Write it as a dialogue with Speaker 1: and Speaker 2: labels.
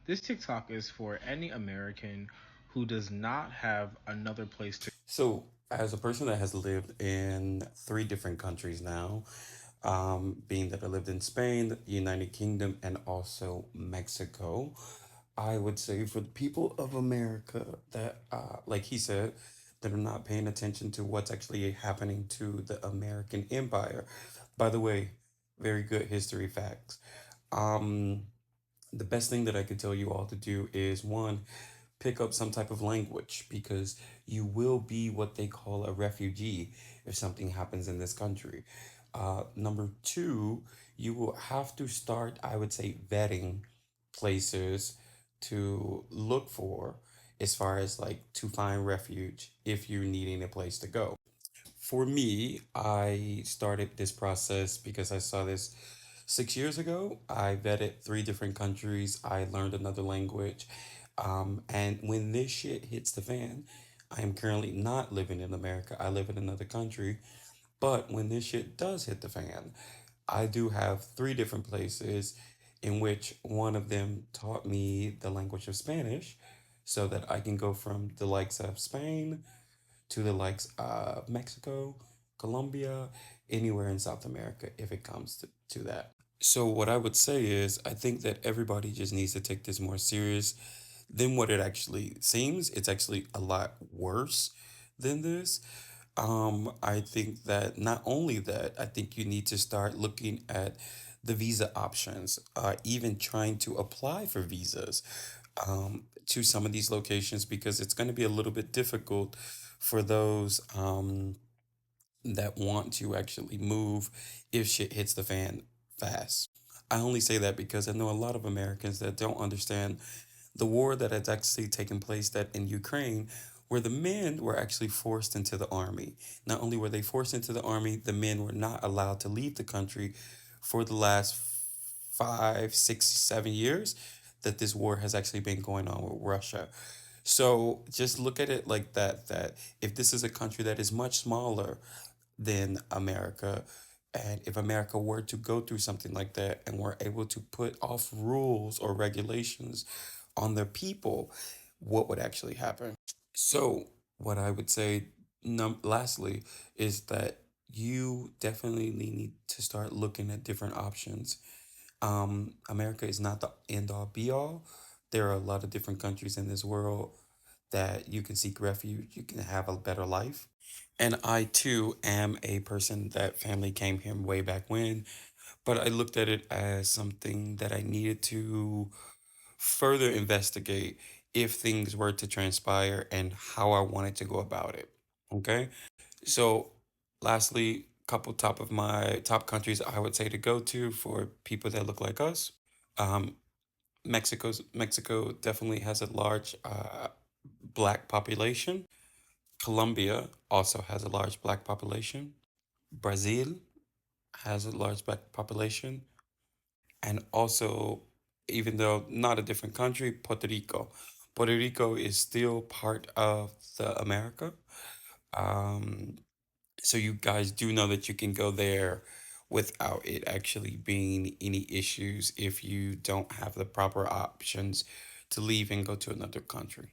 Speaker 1: This TikTok is for any American who does not have another place to.
Speaker 2: So, as a person that has lived in three different countries now, being that I lived in Spain, the United Kingdom, and also Mexico, I would say for the people of America that, like he said, that are not paying attention to what's actually happening to the American Empire. By the way, very good history facts. Um, the best thing that I could tell you all to do is one, pick up some type of language because you will be what they call a refugee if something happens in this country. Number two, you will have to start, I would say, vetting places to look for as far as like to find refuge if you're needing a place to go. For me, I started this process because I saw this 6 years ago. I vetted three different countries. I learned another language. And when this shit hits the fan, I am currently not living in America. I live in another country. But when this shit does hit the fan, I do have three different places in which one of them taught me the language of Spanish so that I can go from the likes of Spain to the likes of Mexico, Colombia, anywhere in South America if it comes to that. So what I would say is I think that everybody just needs to take this more serious than what it actually seems. It's actually a lot worse than this. I think that not only that, I think you need to start looking at the visa options, even trying to apply for visas to some of these locations because it's going to be a little bit difficult for those that want to actually move if shit hits the fan fast. I only say that because I know a lot of Americans that don't understand the war that has actually taken place that in Ukraine, where the men were actually forced into the army. Not only were they forced into the army, the men were not allowed to leave the country for the last 5, 6, 7 years that this war has actually been going on with Russia. So just look at it like that, that if this is a country that is much smaller than America, and if America were to go through something like that and were able to put off rules or regulations on their people, what would actually happen? So, what I would say, lastly, is that you definitely need to start looking at different options. America is not the end all be all. There are a lot of different countries in this world that you can seek refuge, you can have a better life. And I too am a person that family came here way back when, but I looked at it as something that I needed to further investigate if things were to transpire and how I wanted to go about it. Okay. So, lastly, couple top of my top countries I would say to go to for people that look like us. Um, Mexico definitely has a large black population. Colombia also has a large black population. Brazil has a large black population. And also, even though not a different country, Puerto Rico. Puerto Rico is still part of the America. Um, so you guys do know that you can go there without it actually being any issues if you don't have the proper options to leave and go to another country.